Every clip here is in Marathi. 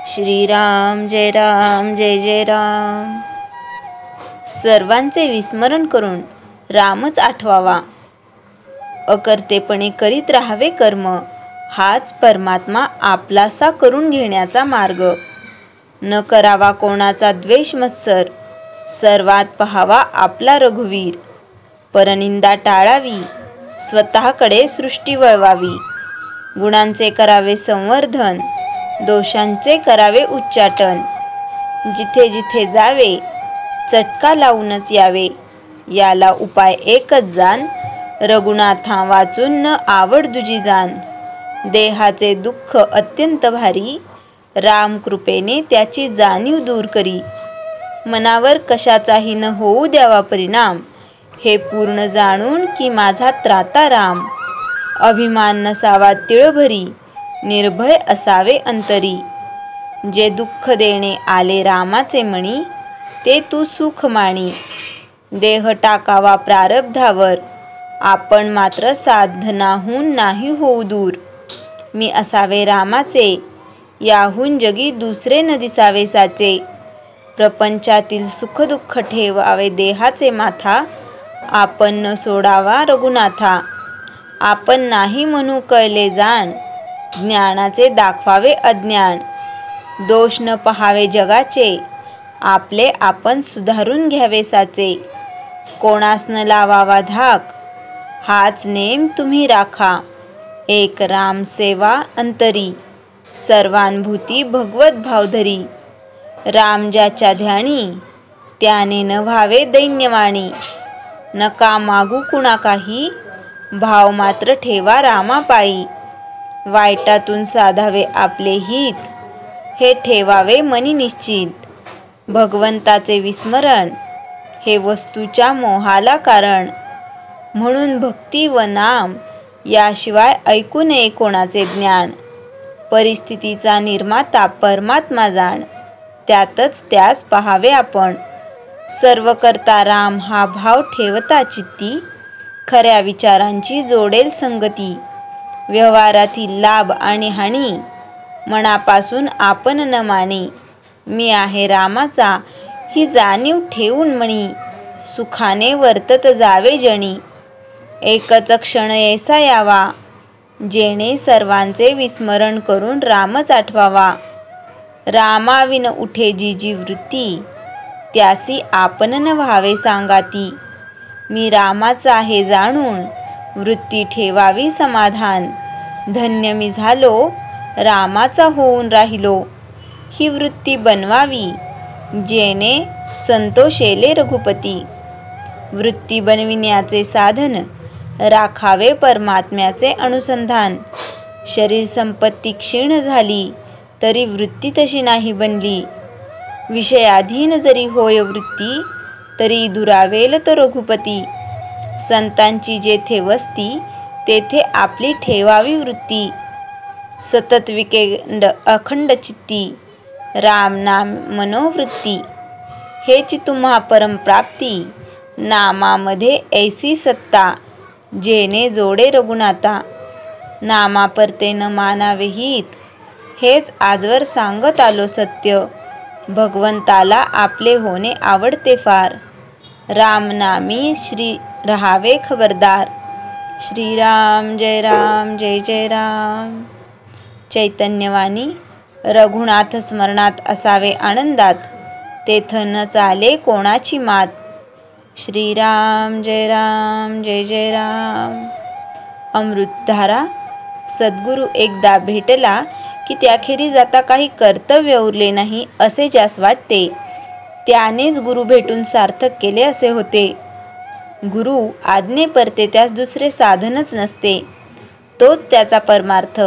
श्रीराम जय राम जय जय राम। सर्वांचे विस्मरण करून रामच आठवावा, अकर्तेपणे करीत राहावे कर्म, हाच परमात्मा आपलासा करून घेण्याचा मार्ग। न करावा कोणाचा द्वेष मत्सर, सर्वात पहावा आपला रघुवीर। परनिंदा टाळावी, स्वतःकडे सृष्टी वळवावी। गुणांचे करावे संवर्धन, दोषांचे करावे उच्चाटन। जिथे जिथे जावे, चटका लावूनच यावे। याला उपाय एकच जाण, रघुनाथा वाचून न आवड दुजी जाण। देहाचे दुःख अत्यंत भारी, राम कृपेने त्याची जाणीव दूर करी। मनावर कशाचाही न होऊ द्यावा परिणाम, हे पूर्ण जाणून की माझा त्राता राम। अभिमान नसावा तिळभरी, निर्भय असावे अंतरी। जे दुःख देणे आले रामाचे मणी, ते तू सुख माणी। देह टाकावा प्रारब्धावर, आपण मात्र साधनाहून नाही होऊ दूर। मी असावे रामाचे, याहून जगी दुसरे न दिसावे साचे। प्रपंचातील सुखदुःख ठेवावे देहाचे माथा, आपण न सोडावा रघुनाथा। आपण नाही म्हणू कळले जाण, ज्ञानाचे दाखवावे अज्ञान। दोष न पहावे जगाचे, आपले आपण सुधारून घ्यावे साचे। कोणास न लावावा धाक, हाच नेम तुम्ही राखा। एक राम सेवा अंतरी, सर्वानुभूती भगवत भावधरी। राम ज्याच्या ध्यानी, त्याने न व्हावे दैन्यवाणी। नका मागू कुणा काही, भाव मात्र ठेवा रामापायी। वाईटातून साधावे आपले हित, हे ठेवावे मनी निश्चित। भगवंताचे विस्मरण, हे वस्तूच्या मोहाला कारण। म्हणून भक्ती व नाम, याशिवाय ऐकू नये कोणाचे ज्ञान। परिस्थितीचा निर्माता परमात्मा जाण, त्यातच त्यास पहावे आपण। सर्व करता राम हा भाव ठेवता चित्ती, खऱ्या विचारांची जोडेल संगती। व्यवहारातील लाभ आणि हानी, मनापासून आपण न मानी। मी आहे रामाचा, ही जाणीव ठेवून मणी। सुखाने वर्तत जावे जणी, एकच क्षण ऐसा यावा। जेणे सर्वांचे विस्मरण करून रामच आठवावा। रामाविन उठे जी जी वृत्ती, त्यासी आपण न व्हावे सांगाती। मी रामाचा आहे जाणून, वृत्ती ठेवावी समाधान। धन्य मी झालो, रामाचा होऊन राहिलो। ही वृत्ती बनवावी, जेणे संतोषेले रघुपती। वृत्ती बनविण्याचे साधन, राखावे परमात्म्याचे अनुसंधान। शरीर संपत्ती क्षीण झाली, तरी वृत्ती तशी नाही बनली। विषयाधीन जरी होय वृत्ती, तरी दुरावेल तो रघुपती। संतांची जेथे वस्ती, तेथे आपली ठेवावी वृत्ती। सतत विकेंड अखंड चित्ती, राम नाम मनोवृत्ती। हेची तुम्हा परमप्राप्ती, नामामध्ये ऐसी सत्ता। जेणे जोडे रघुनाथा, नामापरते न मानावे हित। हेच आजवर सांगत आलो सत्य, भगवंताला आपले होणे आवडते फार। रामनामी श्री रहावे खबरदार। श्रीराम जय राम जय जय राम। चैतन्यवाणी, रघुनाथ स्मरणात असावे आनंदात, तेथ न चाले कोणाची मात। श्रीराम जय राम जय जय राम। अमृतधारा। सद्गुरू एकदा भेटला की त्याखेरीज आता काही कर्तव्य उरले नाही असे ज्यास वाटते, त्यानेच गुरु भेटून सार्थक केले असे होते। गुरु आज्ञेपरते त्यास दुसरे साधनच नसते, तोच त्याचा परमार्थ।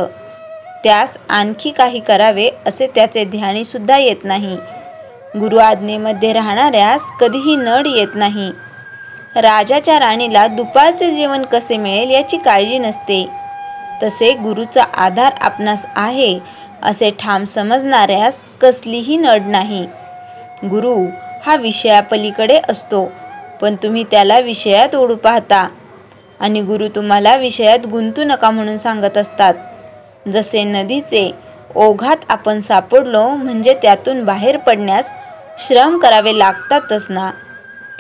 त्यास आणखी काही करावे असे त्याचे ध्यानी सुद्धा येत नाही। गुरु आज्ञेमध्ये राहणाऱ्यास कधीही नड येत नाही। राजाच्या राणीला दुपारचे जेवण कसे मिळेल याची काळजी नसते, तसे गुरुचा आधार आपणास आहे असे ठाम समजणाऱ्यास कसलीही नड नाही। गुरु हा विषयापलीकडे असतो, पण तुम्ही त्याला विषयात ओढू पाहता, आणि गुरु तुम्हाला विषयात गुंतू नका म्हणून सांगत असतात। जसे नदीचे ओघात आपण सापडलो म्हणजे त्यातून बाहेर पडण्यास श्रम करावे लागतातच ना.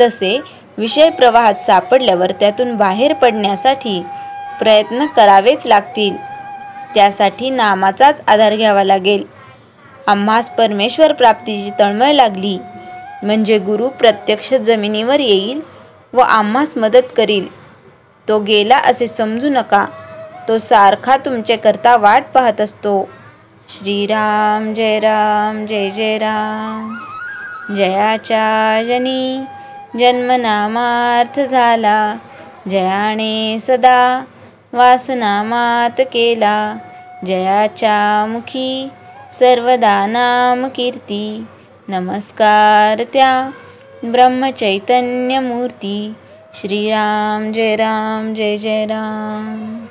तसे विषय प्रवाहात सापडल्यावर त्यातून बाहेर पडण्यासाठी प्रयत्न करावेच लागतील. त्यासाठी नामाचाच आधार घ्यावा लागेल. आम्हास परमेश्वर प्राप्तीची तळमळ लागली म्हणजे गुरु प्रत्यक्ष जमिनीवर येईल व आम्हास मदत करील. तो गेला असे समजू नका. तो सारखा तुमच्याकरता वाट पाहत असतो. श्रीराम जय राम जय जय राम. जयाच्या जनी जन्मनामार्थ झाला, जयाने सदा वासनामात केला. जयाच्या मुखी सर्वदा नाम कीर्ती, नमस्कार त्या ब्रह्मचैतन्य मूर्ती. श्रीराम जय राम जय जय राम.